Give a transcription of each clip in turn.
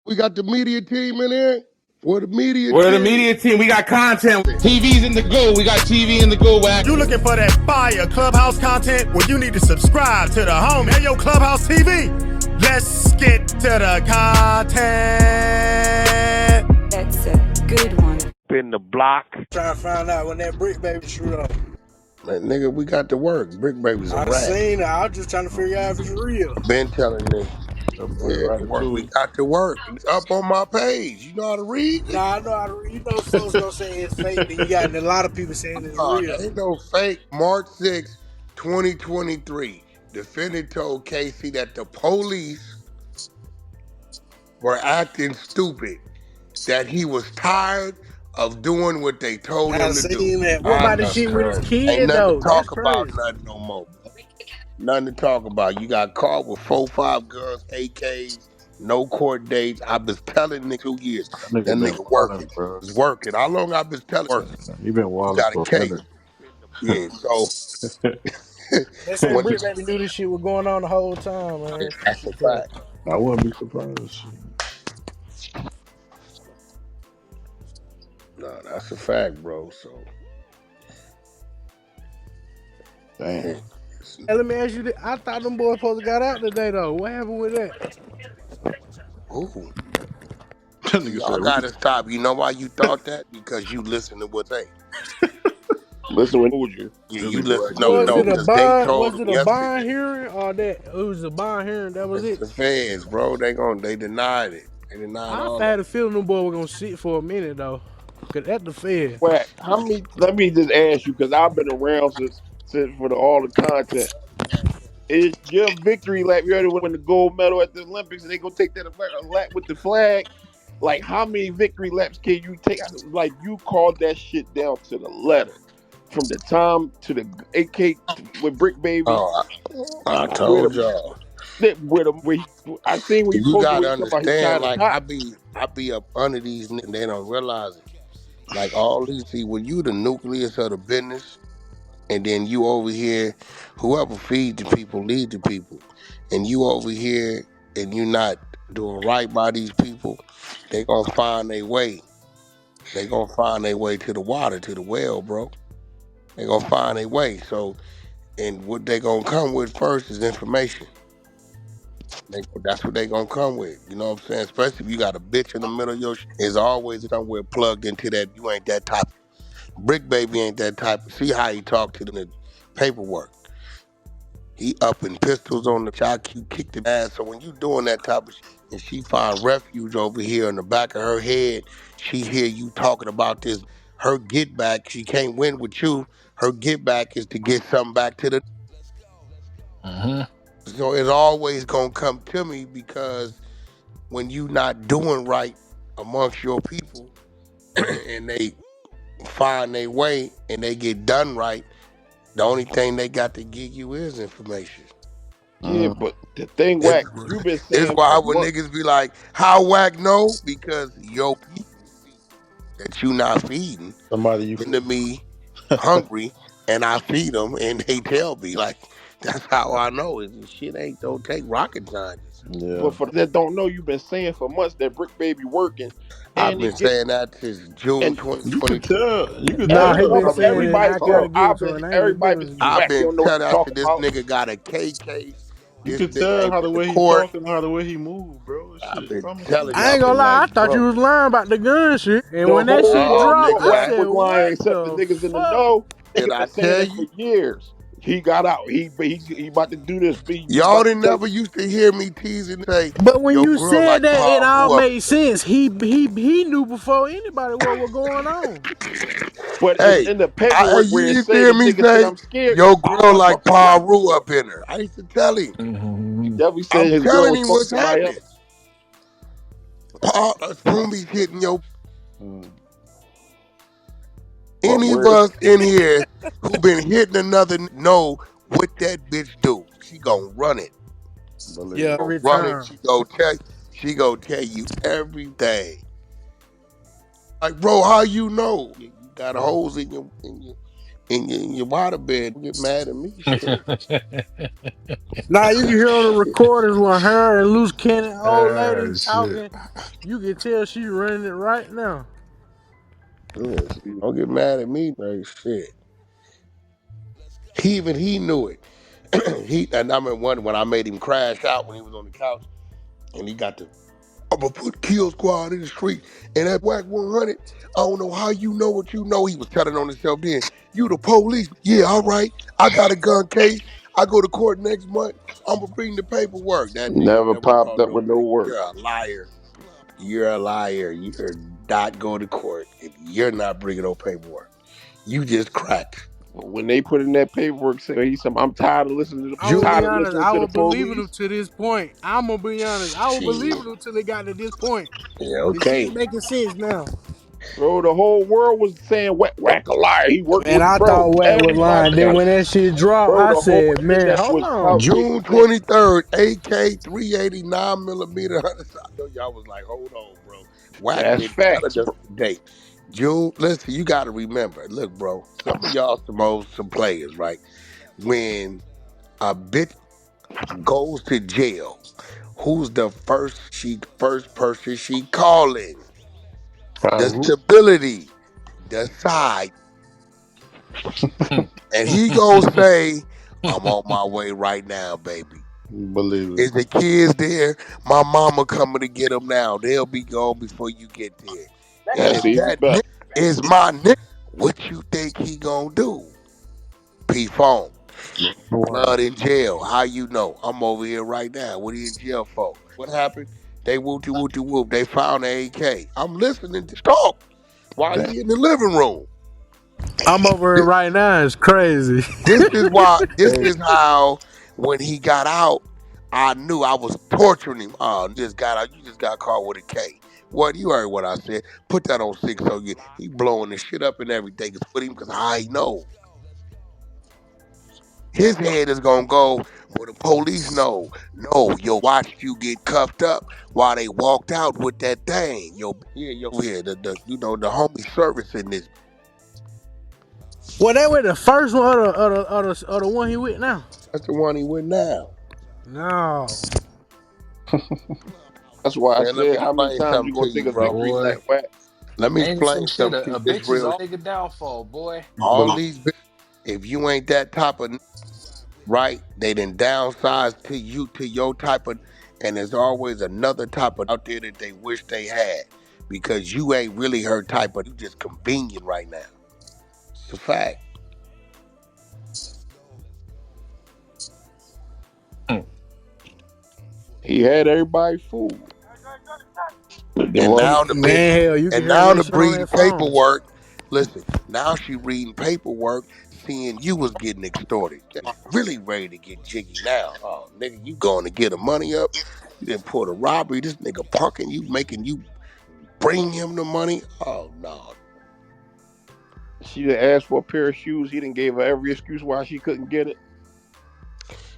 We got the media team in here. We're the media We're the team. media team. We got content. TV's in the go. We got TV in the go, Wack. You looking for that fire Clubhouse content? Well, you need to subscribe to the home. Hey, yo, Clubhouse TV. Let's get to the content. That's a good one. Been the block. Trying to find out when that Bricc baby shoot up. Man, nigga, we got to work. Bricc baby's a I rat. seen it. I was just trying to figure out if it's real. Been telling niggas. Yeah, work. We got to work. It's up on my page. You know how to read? Nah, I know how to read. You know, folks gonna say it's fake, then you got a lot of people saying it's real. Ain't no fake. March 6, 2023. Defendant told Casey that the police were acting stupid, that he was tired of doing what they told him I to do. seen that. What about the shit with his Ain't kid nothing though? to talk That's about, crazy. nothing no more. Nothing to talk about. You got caught with 4-5 guns, AKs, no court dates. I've been telling niggas 2 years. That nigga working. It's working. How long I've been telling working? You been You wilding got a for a case. minute. Yeah, so They say when Bricc baby knew this shit was going on the whole time, man. that's a fact. I wouldn't be surprised. No, that's a fact, bro. So Damn. yeah. Hey, let me ask you this. I thought them boys supposed to got out today though. What happened with that? Ooh. That nigga Y'all said, gotta stop. You know why you thought that? Because you listen to what they. listen when you. You listen. Was No, it a because they bond? told Was them it a bond yesterday. hearing or that? It was a bond hearing. That was It's it. the feds, bro. They denied it. They denied I all that. had a feeling them boys were gonna sit for a minute though. Cause at the Fed. Wack, how many? Let me just ask you, because I've been around since for all the content. Is your victory lap? You already win the gold medal at the Olympics, and they gonna take that a lap with the flag. Like, how many victory laps can you take? Like, you called that shit down to the letter, from the time to the AK with Bricc Baby. Oh, I told y'all. I seen when you You posted gotta where he talking about he understand, tied a like knot. I be up under these niggas and they don't realize it. Like all these, see, when you the nucleus of the business, and then you over here, whoever feed the people, lead the people, and you over here and you not doing right by these people, they gonna find their way. They gonna find their way to the water, to the well, bro. They gonna find their way. So, and what they gonna come with first is information. That's what they gonna come with. You know what I'm saying? Especially if you got a bitch in the middle of your shit. There's always somewhere plugged into that. You ain't that type. Bricc Baby ain't that type. See how he talk to them in the paperwork. He up in pistols on the jock. You kick the ass. So when you doing that type of shit, and she find refuge over here in the back of her head, she hear you talking about this. Her get back, she can't win with you. Her get back is to get something back to the. So it's always gonna come to me because when you not doing right amongst your people and they find their way and they get done right, the only thing they got to give you is information. Yeah, but the thing, It's, Wack, you've been it's saying why for when months. niggas be like, how Wack know? Because your people see that you not feeding somebody you into me hungry and I feed them and they tell me like, that's how I know it. This shit don't take rocket science. Yeah. But for that don't know, you've been saying for months that Bricc Baby working, I've and been it get saying that since June and You could 2022. tell. You could Nah, he tell been how no, the way saying he it. everybody, I talk. gotta bro, give it to him. I ain't even everybody been been listening. I've Wack. You been don't know what telling you I said talking this about. nigga got a K case. You This could nigga tell ain't how the been to way he court. talking, how the way he move, bro. I've Shit, been promise telling you. you, I ain't I've gonna been lie, like, I thought you bro, was lying about the gun shit. And The when that shit whole oh dropped, nigga I nigga, Wack said, was lying, what except the the niggas in the fuck? know. did Niggas I been saying tell that for you? years. He got out. He about to do this. He Y'all about to didn't take. never used to hear me teasing and say, But when your you girl said like that, it Pa all Roo up made in sense. He knew before anybody what was going on. But it's Hey, in the hey, paperwork you where it used to say hear the me nigga said, say, "I'm scared your because I girl don't like fuck with Pa y'all." Roo up in her. I used to tell him. He definitely said I'm his girl telling was him fucking what's somebody happening. else. Pa Spoonie's hitting your. But Any of where? us in here who been hitting another know what that bitch do. She gonna run it. Believe Yeah, it. Gonna every run it. time. She gonna tell you everything. Like, bro, how you know? You got holes in your in your water bed. Don't get mad at me, shit. Nah, you can hear on the recordings when her and Loose Cannon old lady Shit. talking. You can tell she's running it right now. Yes, don't get mad at me, like shit. He knew it. And I remember one when I made him crash out when he was on the couch, and he got the I'm gonna put Kill Squad in the street. And that Wack 100, I don't know how you know what you know. He was telling on himself then. You the police? Yeah, all right. I got a gun case. I go to court next month. I'm gonna bring the paperwork. That nigga Never never popped brought up no with no paper. work. You're a liar. You're a liar. You're not going to court if you're not bringing no paperwork. You just cracked. When they put in that paperwork saying I'm tired of listening I'm gonna tired be of honest. listening I to the was believing police. them to this point. I'm gonna be honest. I was Shit. believing them till they got to this point. Yeah, The shit okay. making sense now. Bro, the whole world was saying Wack a liar. He working Man, with the I bro. thought Wack was Everybody lying. Then got when that shit dropped, bro, I the whole said, man, internet hold was on. out there June saying 23rd, AK 389 millimeter. I know y'all was like, hold on, bro. Wack that's been telling facts, us bro. the date. June, listen, you got to remember. Look, bro, some of y'all some players, right? When a bitch goes to jail, who's the first person she calling? The Who? stability, the side. And he gonna say, I'm on my way right now, baby. Believe it. Is the kids there? My mama coming to get them now. They'll be gone before you get there. And That's if even that better. nigga is my nigga, what you think he gonna do? P phone. Wow. Blood in jail. How you know? I'm over here right now. What he in jail for? What happened? They whoopty whoopty whoop. They found the AK. I'm listening to talk while That he in the living room. I'm over here right now. It's crazy. This is why. This hey, is how. When he got out, I knew I was torturing him. Oh, just got out. You just got caught with a K. What you heard? What I said? Put that on six. So you he blowing the shit up and everything. It's with him because I know his head is gonna go. Well, the police know. No, yo, watched you get cuffed up while they walked out with that thing. Here, the homie service in this. Well, they were the first one or the one he with now. That's the one he with now. No. That's why I Man, let me said how many explain times you something to gonna take you, a bro. victory Boy. lap, Wack? Let me Ain't some explain shit. something to A you. This bitch is real. all nigga downfall, boy. All believe these bitches, if you ain't that type of right, they done downsize to you to your type of, and there's always another type of out there that they wish they had because you ain't really her type of. You just convenient right now. It's a fact. Hmm. He had everybody fooled. And Well, now the bitch, Man, hell, you can and hear now that the shit on breeding that phone. paperwork. Listen, now she reading paperwork, seeing you was getting extorted. Really ready to get jiggy now. Oh, nigga, you going to get the money up? You didn't pull the robbery. This nigga punking you, making you bring him the money. Oh no, she done asked for a pair of shoes. He done gave her every excuse why she couldn't get it.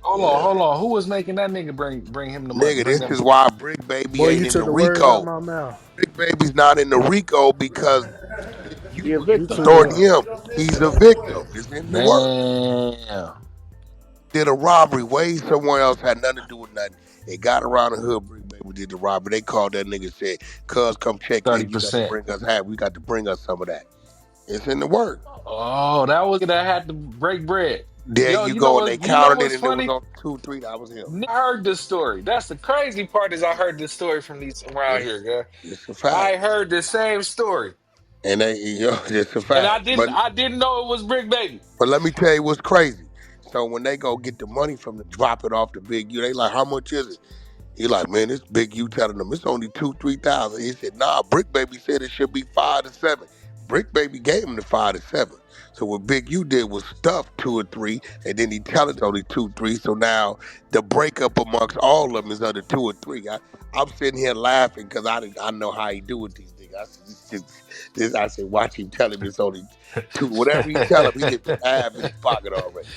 Hold on, yeah, hold on. Who was making that nigga bring him the money? nigga. Bring This them. is why Brick Baby Boy, ain't you in the took the words out Rico. my mouth. Brick Baby's not in the Rico because you He a was You victim. too extorting young. him. He's a victim. It's in the work. Damn. Did a robbery way somewhere else, had nothing to do with nothing. It got around the hood, Brick Baby did the robbery. They called that nigga, said, cuz come check in. You got to 30%. bring us half. We got to bring us some of that. It's in the work. Oh, that was that had to break bread. There Yo, you go. And they you know counted it what's and it was funny? on 2, 3. That was him. I heard this story. That's the crazy part is I heard this story from these around It's, here, girl. it's a fact. I heard the same story. And it's a And fact. I didn't know it was Brick Baby. But let me tell you what's crazy. So when they go get the money from the drop it off the Big U, they like, how much is it? He like, man, this Big U telling them it's only 2, 3 thousand. He said, nah, Brick Baby said it should be 5 to 7. Brick Baby gave him the 5 to 7. So what Big U did was stuff 2 or 3, and then he tell it's only 2, 3. So now the breakup amongst all of them is under 2 or 3. I'm sitting here laughing because I know how he do with these things. I said, I said, watch him tell him it's only 2. Whatever he tell him, he get the half in his pocket already.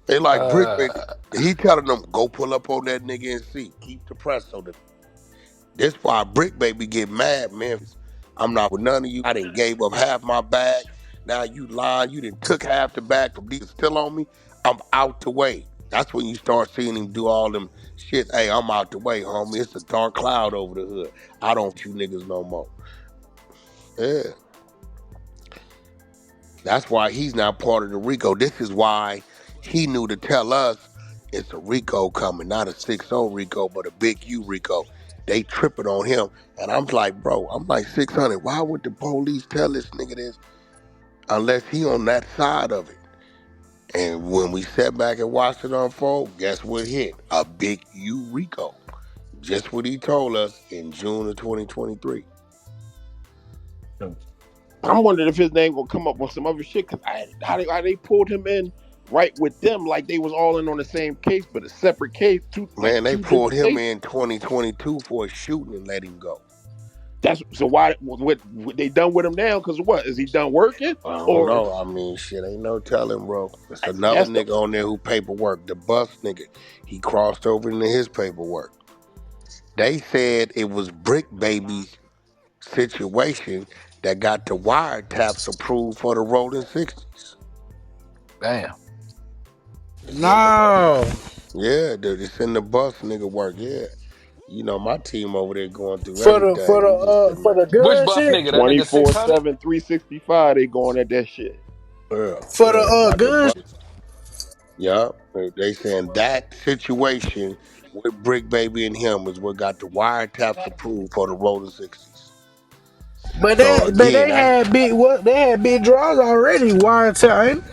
They like Brick Uh, Baby. He telling them, go pull up on that nigga and see. Keep the press on the. That's why Brick Baby get mad, man. I'm not with none of you. I done gave up half my bag. Now you lying. You done took half the bag from these still on me. I'm out the way. That's when you start seeing him do all them shit. Hey, I'm out the way, homie. It's a dark cloud over the hood. I don't you niggas no more. Yeah. That's why he's not part of the RICO. This is why he knew to tell us it's a RICO coming, not a 6-0 RICO, but a Big U Rico. They tripping on him. And I'm like, bro, I'm like 600. Why would the police tell this nigga this unless he on that side of it? And when we sat back and watched it unfold, guess what hit? A Big U Rico. Just what he told us in June of 2023. I'm wondering if his name will come up on some other shit because how they pulled him in right with them like they was all in on the same case, but a separate case, Man, they two pulled different him cases. in 2022 for a shooting and let him go. That's so why what they done with him now? Because what is he done working I don't or know. I mean, shit, ain't no telling, bro. It's another that's the nigga on there who paperwork, the bus nigga. He crossed over into his paperwork. They said it was Bricc Baby's situation that got the wiretaps approved for the Rolling 60s. Damn. No. Yeah, dude, it's in the bus nigga work. Yeah, you know my team over there going through For the for everything. We just the sitting for there. the Which gun buff shit? nigga? That nigga 600? 24/7, 365. They going at that shit. Yeah, For the yeah, got the gun. bus. Yeah, they saying that situation with Bricc Baby and him is what got the wiretaps approved for the Rolling 60s. But So again, they that's had big what they had big draws already. Wiretap. Ain't it?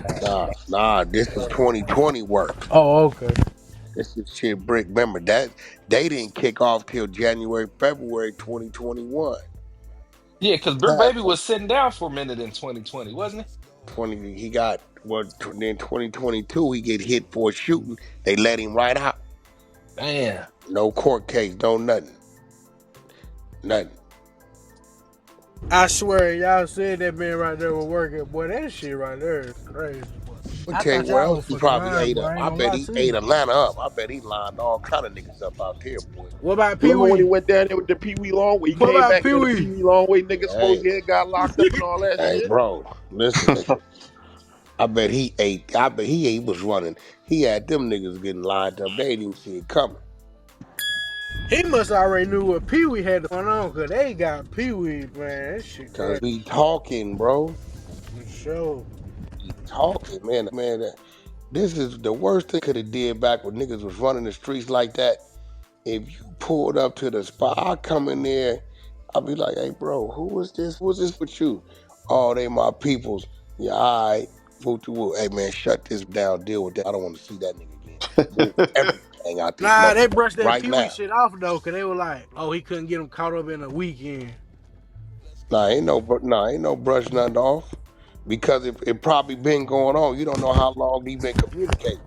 nah. This is 2020 work. Oh, okay. This is shit Brick. Remember that they didn't kick off till January, February 2021. Yeah, because Brick Baby was sitting down for a minute in 2020, wasn't 20, he got then 2022 he get hit for a shooting. They let him right out. he? Damn. No court case, no nothing. I swear, y'all said that man right there was working. Boy, that shit right there is crazy. Boy. I'll I tell you thought where y'all else was he fucking probably lying, ate boy. up. I ain't I gonna bet lie he to you. ate Atlanta up. I bet he lined all kind of niggas up out there, boy. What about Pee Remember when he Wee? went down there with the Pee Wee Longway? He What came about back Pee there. The Pee Wee? Wee Longway nigga Hey, supposedly had got locked up and all that hey, shit. bro, listen. I bet he ate. I bet he was running. He had them niggas getting lined up. They didn't even see it coming. He must already knew what Pee Wee had going on, cause they got Pee Wee, man. That shit Cause crazy. we talking, bro. For sure. We talking, man. This is the worst thing could have did back when niggas was running the streets like that. If you pulled up to the spot, I come in there, I'll be like, hey, bro, who was this? Who was this with you? Oh, they my peoples. Yeah, all right. Hey, man, shut this down. Deal with that. I don't want to see that nigga again. Move everything out this Nah, they motherfucker brushed that right Pee Wee now. shit off though, cause they were like, oh, he couldn't get him caught up in a weekend. Ain't no brush nothing off. Because it probably been going on. You don't know how long he been communicating.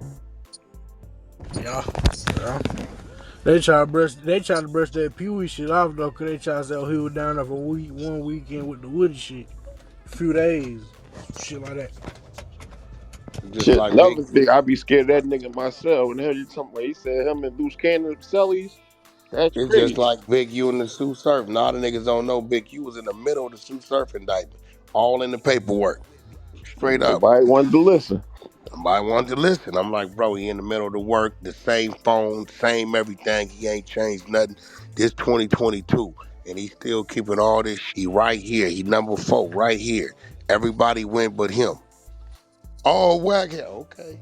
Yeah. Yeah. They try to brush that Pee Wee shit off though, cause they try to say, oh, he was down there for one weekend with the Woody shit. A few days. Shit like that. Just Shit, like Big another thing, I'd be scared of that nigga myself. And hell, you talking about? He said him and Loose Cannon Sellies. That's It's just crazy. like Big U and the Sue Surf. Now the niggas don't know Big U was in the middle of the Sue Surf indictment. All in the paperwork. Straight up. Nobody wanted to listen. Somebody wanted to listen. I'm like, bro, he in the middle of the work, the same phone, same everything. He ain't changed nothing. This 2022. And he's still keeping all this shit. He right here. He number 4, right here. Everybody went but him. Oh, Wack ENT. Okay.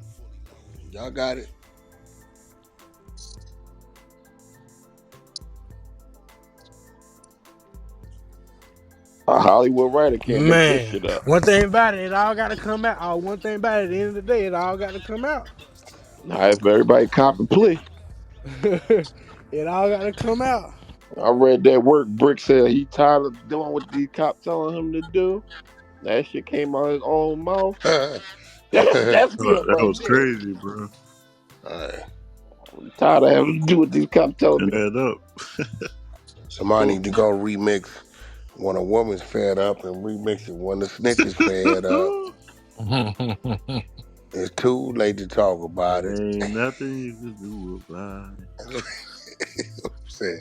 Y'all got it. A Hollywood writer can't make this Man, shit up. one thing about it, it all got to come out. One thing about it, at the end of the day, it all got to come out. Now, if everybody cop and plea, It all got to come out. I read that work. Brick said he tired of doing what these cops telling him to do. That shit came out of his own mouth. That's good That right was there. crazy, bro. Alright. I'm tired of having to do what these cops telling me. Add up. Somebody need to go remix when a woman's fed up and remix it when the snitches fed up. It's too late to talk about it. Ain't nothing you can do about it. Said,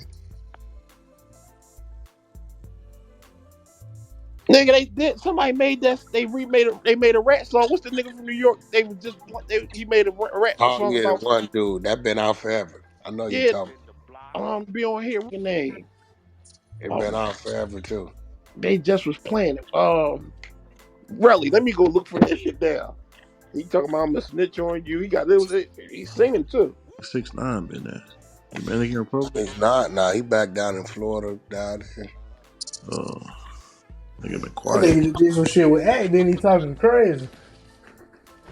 Nigga, they did. Somebody made that. They remade. They made a rap song. What's the nigga from New York? They was just. He made a rap Oh song yeah, the about. one dude that been out forever. I know you Yeah. talking. Be on here. What's your name? It been Um. out forever too. They just was playing it. Really. Let me go look for this shit down. He talking about I'm a snitch on you. He got it was. He's singing too. 6ix9ine been there. Dominican Republic. It's not. Nah, he back down in Florida down there. Uh, nigga been I quiet. think he did some shit with Act, then he talking crazy.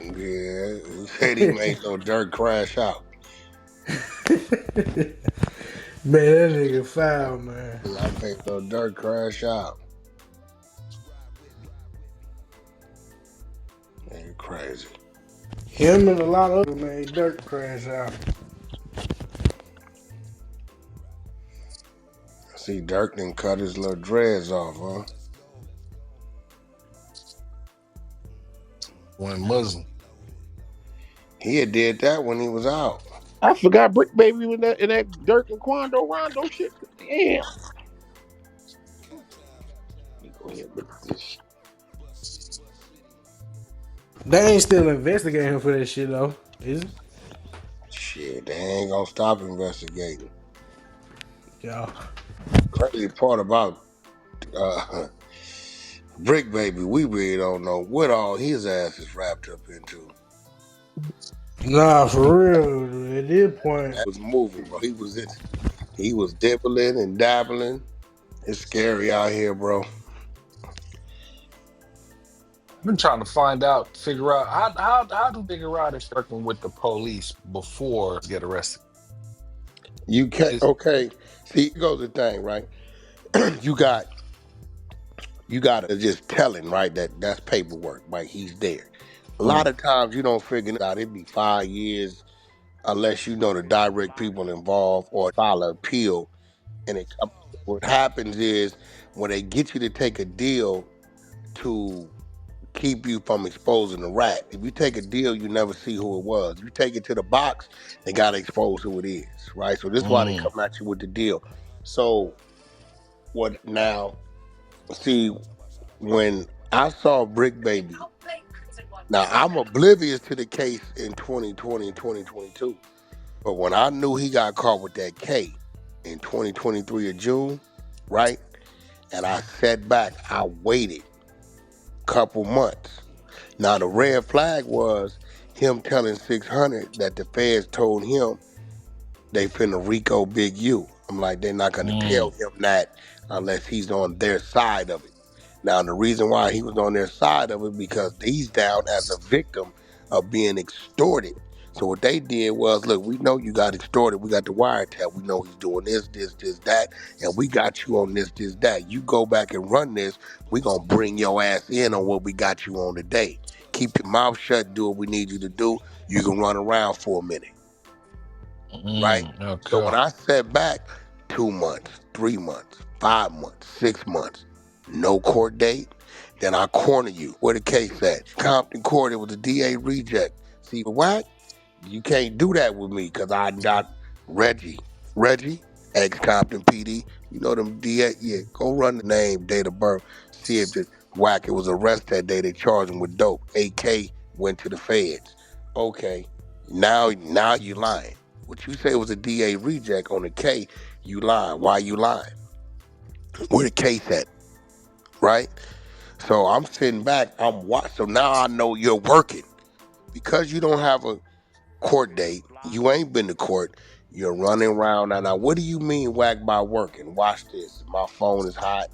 Yeah, he said he made no dirt crash out. Man, that nigga foul, man. I made no dirt crash out. Man, crazy. Him and a lot of other made Dirt crash out. See, Dirk done cut his little dreads off, huh? Went Muslim. He had did that when he was out. I forgot Brick Baby in that Dirk and Quando Rondo shit. Damn. Let me go ahead and look at this shit. They ain't still investigating him for that shit though, is it? Shit, they ain't gonna stop investigating. Y'all. Crazy part about uh, Brick Baby, we really don't know what all his ass is wrapped up into. Nah, for real. At this point, That was moving, bro. He was dibbling and dabbling. It's scary out here, bro. I've been trying to find out, figure out how do bigger riders working with the police before get arrested? You can't. Is Okay, see, here goes the thing, right? you got you got to just tell him, right, that that's paperwork, right? He's there. A lot mm, of times you don't figure it out. It'd be 5 years unless you know the direct people involved or file an appeal. And what happens is when they get you to take a deal to keep you from exposing the rat. If you take a deal, you never see who it was. If you take it to the box, they gotta expose who it is, right? So this is why they mm, come at you with the deal. So what now? See, when I saw Brick Baby, now I'm oblivious to the case in 2020 and 2022. But when I knew he got caught with that K in 2023 of June, right? And I sat back, I waited a couple months. Now the red flag was him telling 600 that the feds told him they finna Rico Big U. I'm like, they're not gonna tell mm, him that unless he's on their side of it. Now the reason why he was on their side of it because he's down as a victim of being extorted. So what they did was, look, we know you got extorted. We got the wiretap. We know he's doing this, that, and we got you on this, that. You go back and run this. We gonna bring your ass in on what we got you on today. Keep your mouth shut. Do what we need you to do. You can run around for a minute, right? So okay. when I sat back, 2 months, 3 months, 5 months, 6 months, no court date. Then I corner you. Where the case at? Compton Court. It was a DA reject. See, Wack, you can't do that with me because I got Reggie, ex-Compton PD. You know them DA? Yeah, go run the name, date of birth. See if the Wack, it was arrested that day. They charged him with dope. AK went to the feds. Okay, now you lying. What you say was a DA reject on the K, you lying. Why you lying? Where the case at? Right? So I'm sitting back, I'm watching. So now I know you're working. Because you don't have a court date, you ain't been to court, you're running around. Now, what do you mean whack by working? Watch this. My phone is hot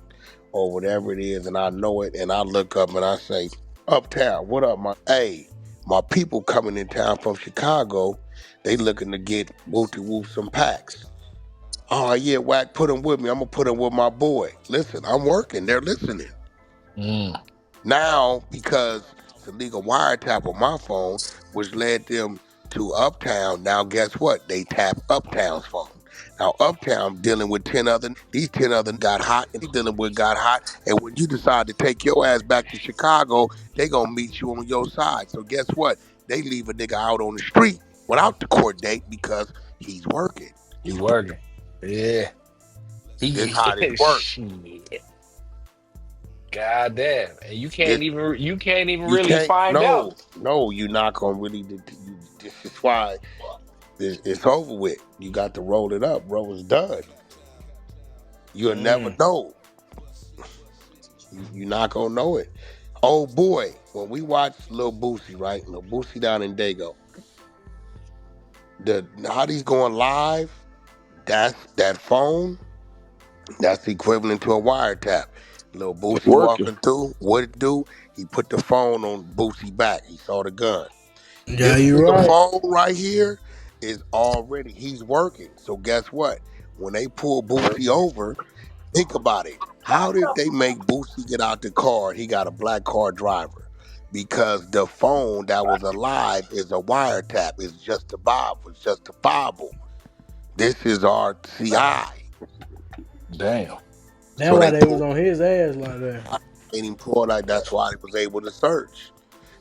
or whatever it is, and I know it, and I look up and I say, Uptown, what up, my hey, my people coming in town from Chicago, they looking to get wooty woo some packs. Oh yeah, whack, put them with me. I'm gonna put them with my boy. Listen, I'm working. They're listening. Mm, Now, because it's a legal wiretap on my phone, which led them to Uptown, now guess what? They tap Uptown's phone. Now, Uptown dealing with 10 other, these 10 other got hot, and he dealing with got hot. And when you decide to take your ass back to Chicago, they gonna meet you on your side. So guess what? They leave a nigga out on the street without the court date because he's working. he working. Yeah. This He how this works. shit. God damn. And This you can't even you really can't. find out. No, you're not gonna really. This is why it's over with. You got to roll it up, bro. It's done. You'll never Mm. know. You're not gonna know it. Oh boy, when we watched Lil Boosie, right? Lil Boosie down in Dago, how he's going live. That phone. That's equivalent to a wiretap. Little It's Boosie working. walking through, what it do? He put the phone on Boosie back. He saw the gun. Yeah, This you nigga right. phone right here is already, he's working. So guess what? When they pull Boosie over, think about it. How did they make Boosie get out the car and he got a black car driver? Because the phone that was alive is a wiretap. It's just a Bob. It's just a Bible. This is our CI. Damn. That's So why they they was pulled on his ass like that. Ain't pulled like that's why he was able to search.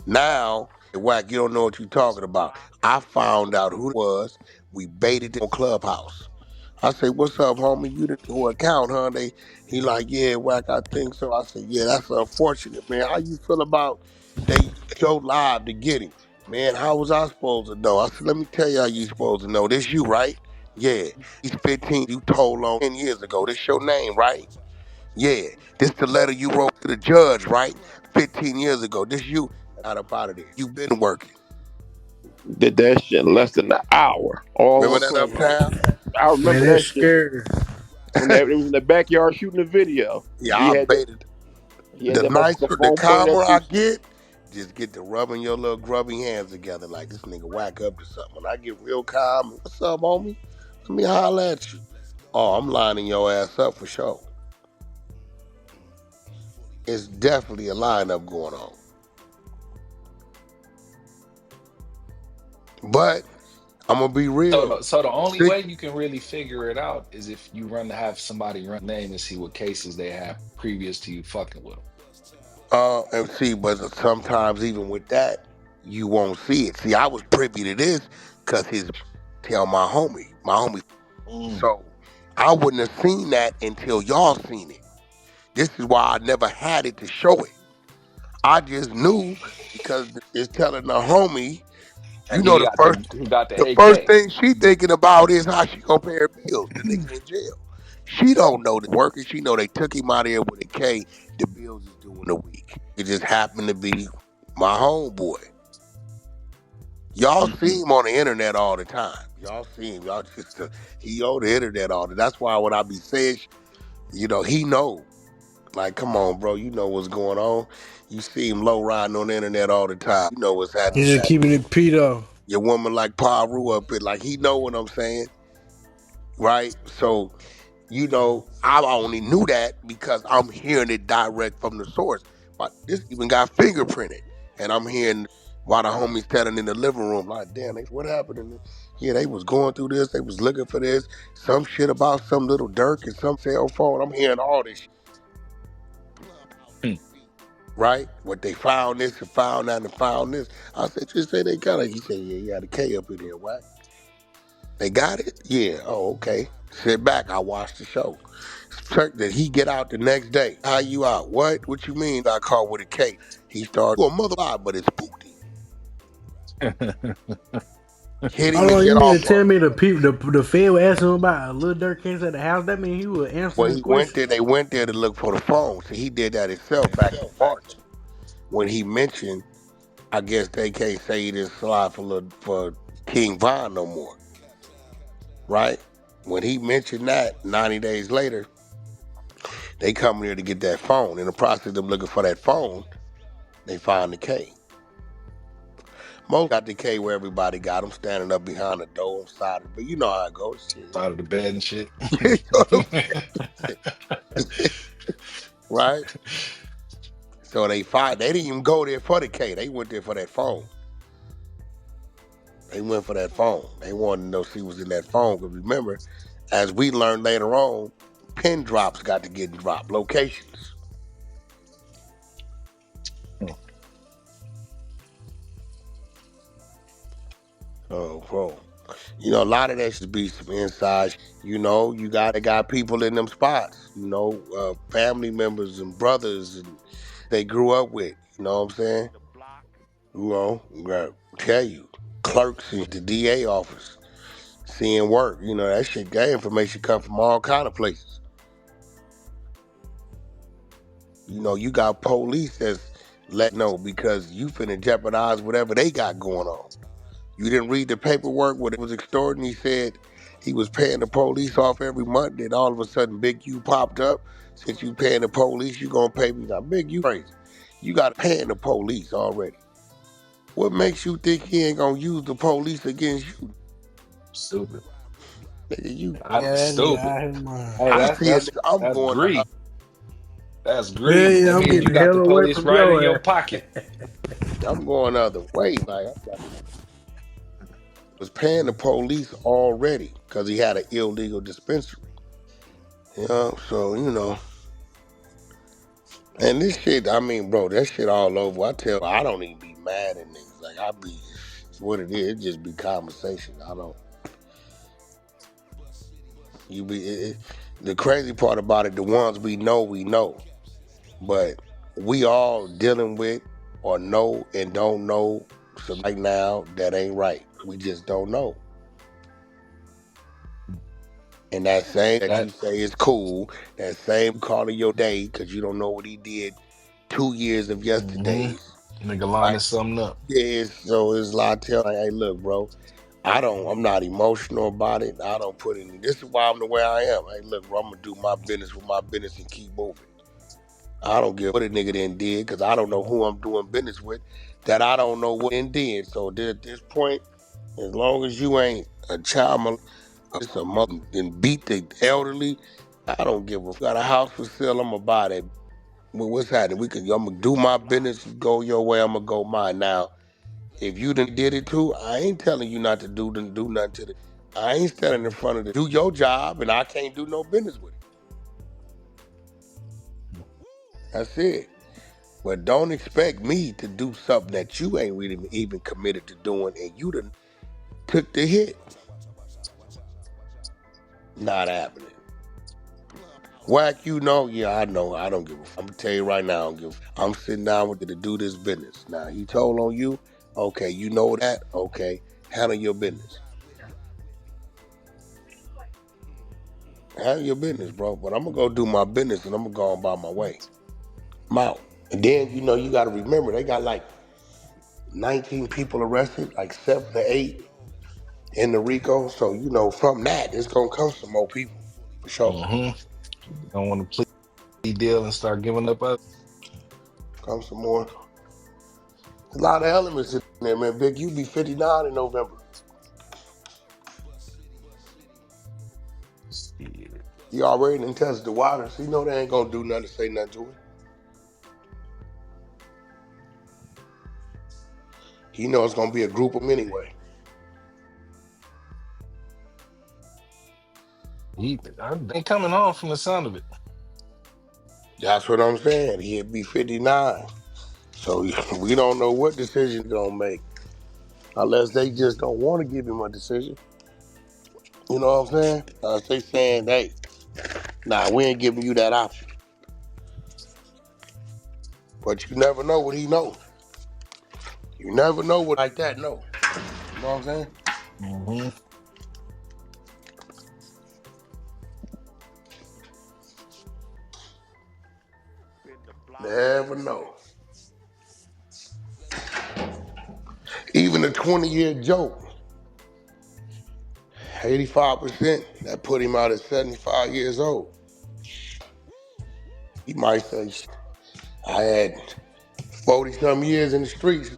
Now, Wack, you don't know what you're talking about. I found out who it was. We baited it on Clubhouse. I say, "What's up, homie? You the new account, huh?" He like, "Yeah, Wack, I think so." I said, "Yeah, that's unfortunate, man. How you feel about they show live to get him, man? How was I supposed to know?" I said, "Let me tell you how you supposed to know. This you, right? Yeah, he's 15. You told on 10 years ago. This your name, right? Yeah, this the letter you wrote to the judge, right? 15 years ago. This you out up out of there. You been working. Did that shit in less than an hour, all Remember on that Clubhouse. uptown? I Man, remember that's that shit scary. when it was in the backyard shooting the video. Yeah, I baited. He had The that motherfucker nicer, the phone pointed at calmer I Boosie. get, just get to rubbing your little grubby hands together like this nigga whack up to something. When I get real calm, what's up, homie? Let me holler at you. Oh, I'm lining your ass up for sure. It's definitely a lineup going on. But I'm gonna be real. So the only Six way you can really figure it out is if you have somebody run the name and see what cases they have previous to you fucking with them. and see, but sometimes even with that, you won't see it. See, I was privy to this because his tell my homie. Mm. So I wouldn't have seen that until y'all seen it. This is why I never had it to show it. I just knew because it's telling the homie, you And know, he got the the first AK. thing she thinking about is how she gonna pay her bills. The nigga in jail. She don't know the working. She know they took him out of here with a K. The bills is due in a week. It just happened to be my homeboy. Y'all see Mm-mm. him on the internet all the time. Y'all see him. Y'all just he on the internet all the. That's why when I be saying, he know. Like, come on, bro. You know what's going on. You see him low riding on the internet all the time. You know what's happening. He's just keeping it pedo. Your woman like Paru up it. Like he know what I'm saying, right? So I only knew that because I'm hearing it direct from the source. But this even got fingerprinted, and I'm hearing why the homies telling in the living room, like, damn, what happened? Yeah, they was going through this. They was looking for this. Some shit about some little Durk and some cell phone. I'm hearing all this, Mm. right? What they found this and found that and found this. I said, just say they got it. He said, yeah, you got a K up in here, Wack. They got it? Yeah. Oh, okay. Sit back. I watched the show. Did he get out the next day? How you out? What? What you mean? Got caught with a K. He started, well, mother, but it spooked him. Hit him Hold and on, get you mean to off of tell him. me the Fed was asking him about a Lil Durk case at the house? That mean he was When answering he went questions. there, they went there to look for the phone. So he did that himself back in March. When he mentioned, I guess they can't say he didn't slide for King Von no more, right? When he mentioned that, 90 days later, they come here to get that phone. In the process of them looking for that phone, they find the K. Most got the K where everybody got him standing up behind the door side, but you know how it goes. Shit. Out of the bed and shit. You know what I'm saying? Right? So they didn't even go there for the K. They went there for that phone. They went for that phone. They wanted to know she was in that phone. Because remember, as we learned later on, pin drops got to get dropped, locations. Oh, bro. A lot of that should be some inside. You got people in them spots. Family members and brothers and they grew up with. You know what I'm saying? Tell you, clerks in the DA office seeing work. That shit. That information come from all kind of places. You got police that's let know because you finna jeopardize whatever they got going on. You didn't read the paperwork when it was extorting. He said he was paying the police off every month. Then all of a sudden, Big U popped up. Since you paying the police, you gonna pay me. Now, Big U crazy. You got paying the police already. What makes you think he ain't gonna use the police against you? Stupid. Nigga, you. I'm Yeah, that nigga stupid. out his mind. Hey, I see it. I'm that's going. greed. That's Yeah, greed. yeah, That I'm means getting you the got hell the away police from right in your your ass. pocket. I'm going the other way. Like I was paying the police already because he had an illegal dispensary. So and this shit, I mean, bro, that shit all over. I don't even be mad at niggas. Like, it's what it is. It just be conversation. I don't, the crazy part about it, the ones we know. But we all dealing with or know and don't know. So right now, that ain't right. We just don't know. And that same that you That say is cool, that same calling your day because you don't know what he did 2 years of hmm yesterdays. nigga lining Right? something up. Yeah, so it's like telling, hey, look, bro, I'm not emotional about it. I don't put any, this is why I'm the way I am. Hey, look, bro, I'm gonna do my business with my business and keep moving. I don't give what a nigga then did, because I don't know who I'm doing business with, that I don't know what then did. So at this point, as long as you ain't a child it's a mother and beat the elderly, I don't give a got a house for sale, I'm gonna buy that. Well, what's happening? I'm gonna do my business, you go your way, I'm gonna go mine. Now, if you done did it too, I ain't telling you not to do nothing to the. I ain't standing in front of the. Do your job, and I can't do no business with it. That's it. But don't expect me to do something that you ain't really even committed to doing, and you done took the hit. Not happening. Wack, yeah, I know. I don't give a. I'm gonna tell you right now, I don't give. I'm sitting down with you to do this business. Now he told on you. Okay, you know that. Okay, handle your business. Handle your business, bro. But I'm gonna go do my business, and I'm gonna go on by my way. I'm out. And then you got to remember they got like 19 people arrested, like 7 to 8 in the RICO. So from that, it's gonna come some more people for sure. hmm Don't want to plea deal and start giving up other. Come some more. A lot of elements in there, man. Big, you be 59 in November. Shit. He already done tested the waters. He know they ain't gonna do nothing to say nothing to him. He know it's gonna be a group of them anyway. I ain't coming home from the sound of it. That's what I'm saying. He'd be 59. So we don't know what decision he's gonna make. Unless they just don't want to give him a decision. You know what I'm saying? They saying, hey, nah, we ain't giving you that option. But you never know what he knows. You never know what like that know. You know what I'm saying? hmm Never know. Even a 20-year joke, 85%, that put him out at 75 years old. He might say, I had 40-some years in the streets.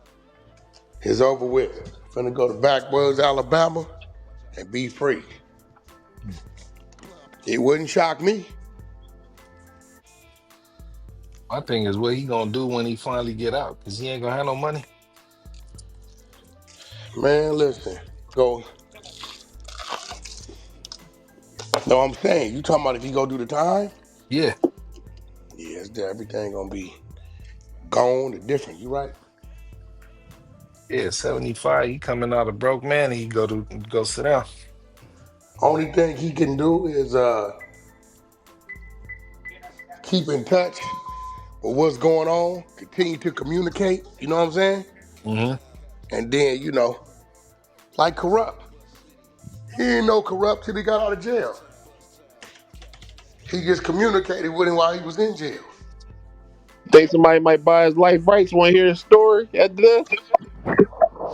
It's over with. Finna go to backwoods Alabama and be free. It wouldn't shock me. My thing is what he gonna do when he finally get out, because he ain't gonna have no money. Man, listen. Go. No, I'm saying, you talking about if he go do the time? Yeah. Yeah, everything gonna be gone and different. You right? Yeah, 75. He coming out a broke man. He go sit down. Only thing he can do is keep in touch with what's going on, continue to communicate, you know what I'm saying? Mm-hmm. And then, like Corrupt. He ain't no corrupt till he got out of jail. He just communicated with him while he was in jail. Think somebody might buy his life rights. Want to hear his story after this?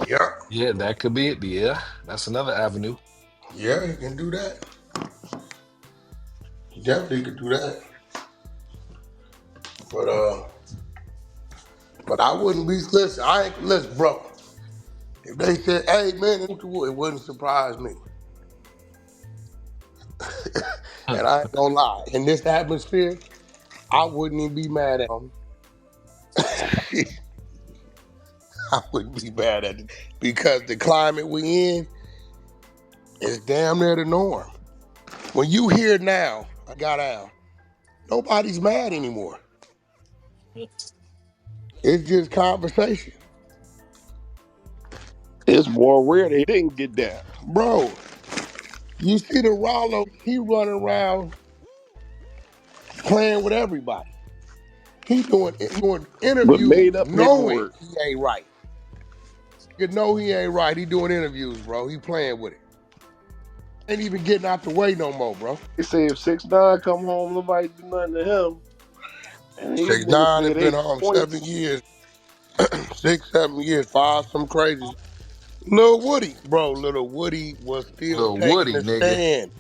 Yeah. Yeah, that could be it. Yeah, that's another avenue. Yeah, he can do that. He definitely could do that. But I wouldn't be listen, bro. If they said, hey man, it wouldn't surprise me. Hmm. And I ain't gonna lie. In this atmosphere, I wouldn't even be mad at him. I wouldn't be mad at it. Because the climate we in is damn near the norm. When you hear now, I got out, nobody's mad anymore. It's just conversation. It's more rare they didn't get down. Bro, you see the Rollo, he running around playing with everybody. He doing But interviews made up knowing paperwork. he ain't right. You know he ain't right. He doing interviews, bro. He playing with it. Ain't even getting out the way no more, bro. They say if 6ix9ine come home, nobody do nothing to him. And these Six niggas nine say has been they home 20. 7 years, 6, 7 years, five, some crazy. Lil Woody, bro, Little Woody was still Little taking Woody, the nigga. stand.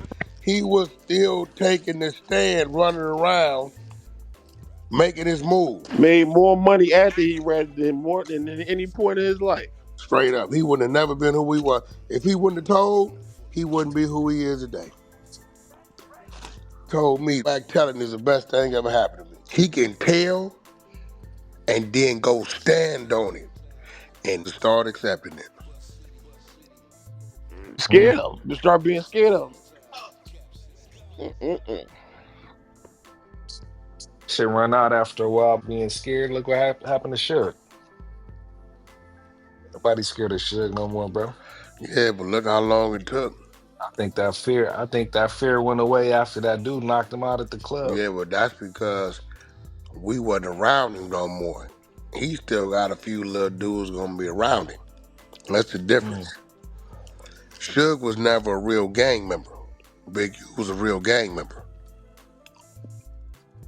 He was still taking the stand, running around, making his move. Made more money after he read than more than at any point in his life. Straight up. He wouldn't have never been who he was. If he wouldn't have told, he wouldn't be who he is today. Told me back telling is the best thing ever happened to me. He can tell and then go stand on it and start accepting it. Mm. Scared of him. Just start being scared of him. Shit run out after a while being scared. Look what happened to Suge. Nobody's scared of Suge no more, bro. Yeah, but look how long it took. I think that fear went away after that dude knocked him out at the club. Yeah, but that's because we wasn't around him no more. He still got a few little dudes gonna be around him. That's the difference. Mm. Suge was never a real gang member. Big U was a real gang member.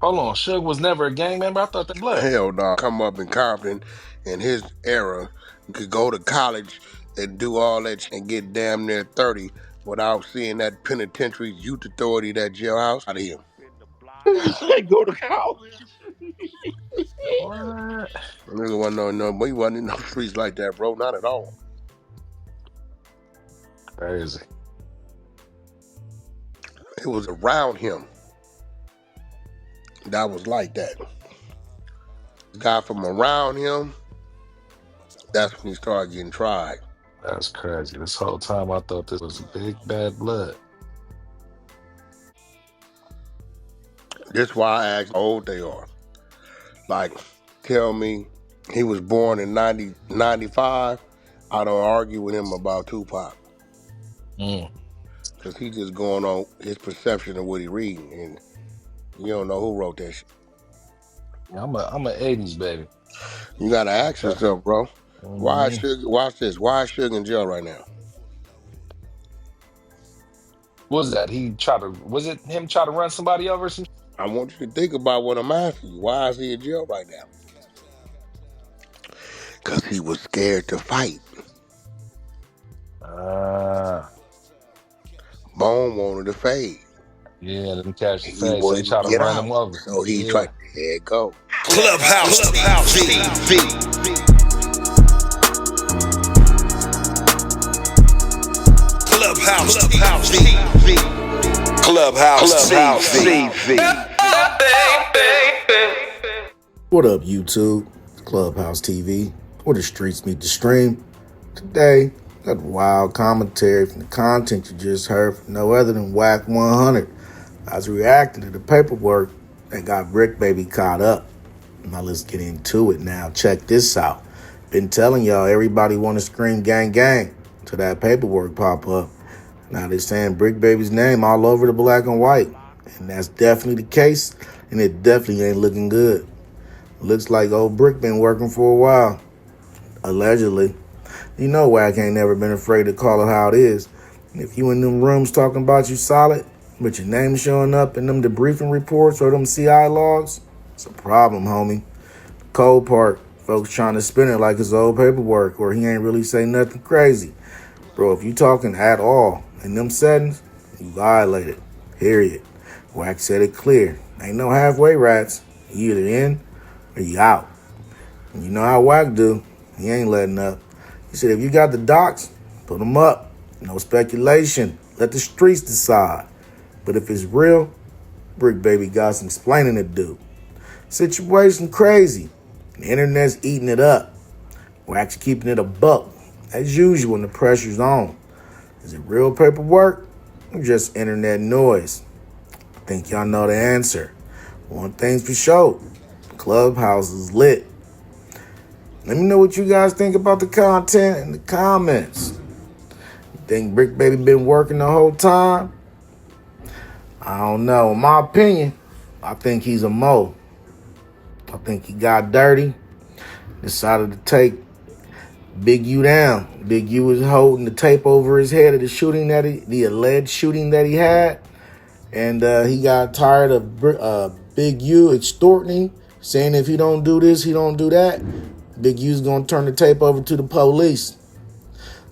Hold on, Suge was never a gang member. I thought that blood. Hell no, come up in Compton in his era, you could go to college and do all that and get damn near 30 without seeing that penitentiary youth authority, that jailhouse out of him. Go to college. What? Nigga wasn't no, but he wasn't in no streets like that, bro. Not at all. Crazy. It was around him that was like that. Guy from around him, that's when he started getting tried. That's crazy. This whole time I thought this was big bad blood. That's why I asked how old they are. Like, tell me he was born in 95. I don't argue with him about Tupac. Mm. Because he just going on his perception of what he reading. And you don't know who wrote that shit. Yeah, I'm a 80s baby. You got to ask Uh, yourself, bro. Why is mhm. Suge, watch this. Why is Suge in jail right now? What was that? Was it him try to run somebody over? I want you to think about what I'm asking you. Why is he in jail right now? Because he was scared to fight. Ah, Bone wanted to fade. yeah, them catch the He face. So they wouldn't try to get run out. him over. So he Yeah. tried, there it go. Clubhouse TV. Clubhouse TV. Clubhouse TV. What up, YouTube? Clubhouse TV, where the streets meet the stream. Today, got wild commentary from the content you just heard from no other than Wack 100. I was reacting to the paperwork that got Bricc Baby caught up. Now let's get into it now. Check this out. Been telling y'all everybody want to scream gang gang till that paperwork pop up. Now they're saying Bricc Baby's name all over the black and white. And that's definitely the case, and it definitely ain't looking good. Looks like old Bricc been working for a while, allegedly. You know Wack ain't never been afraid to call it how it is. If you in them rooms talking about you solid, but your name showing up in them debriefing reports or them CI logs, it's a problem, homie. Cold part, folks trying to spin it like it's old paperwork or he ain't really say nothing crazy. Bro, if you talking at all in them settings, you violated. Period. Wack said it clear. Ain't no halfway rats. You either in or you out. And you know how Wack do. He ain't letting up. He said if you got the docs, put them up. No speculation. Let the streets decide. But if it's real, Bricc Baby got some explaining to do. Situation crazy. The internet's eating it up. Wack's keeping it a buck. As usual when the pressure's on. Is it real paperwork or just internet noise? I think y'all know the answer. One thing's for sure. Clubhouse is lit. Let me know what you guys think about the content in the comments. You think Bricc Baby been working the whole time? I don't know. In my opinion, I think he's a mo. I think he got dirty, decided to take Big U down. Big U was holding the tape over his head of the alleged shooting that he had. And he got tired of Big U extorting, saying if he don't do this, he don't do that. Big U's gonna turn the tape over to the police.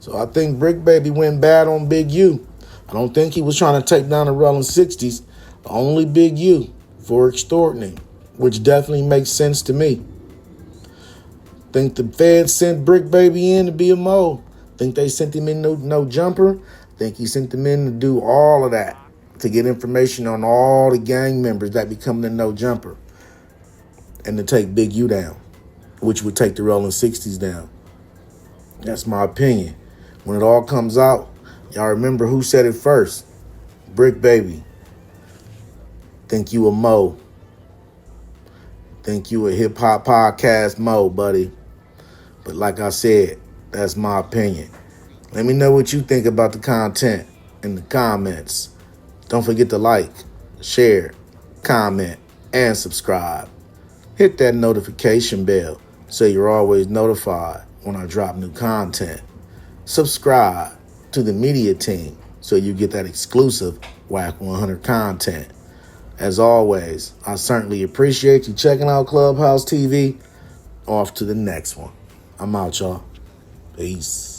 So I think Bricc Baby went bad on Big U. I don't think he was trying to take down the Rolling 60s, only Big U for extorting, which definitely makes sense to me. Think the feds sent Bricc Baby in to be a mo. Think they sent him in no jumper. Think he sent them in to do all of that, to get information on all the gang members that become the no jumper, and to take Big U down, which would take the Rolling 60s down. That's my opinion. When it all comes out, y'all remember who said it first. Bricc Baby. Think you a mo. Think you a hip-hop podcast mo, buddy. But like I said, that's my opinion. Let me know what you think about the content in the comments. Don't forget to like, share, comment, and subscribe. Hit that notification bell so you're always notified when I drop new content. Subscribe to the media team so you get that exclusive Wack 100 content. As always, I certainly appreciate you checking out Clubhouse TV. Off to the next one. I'm out, y'all. Peace.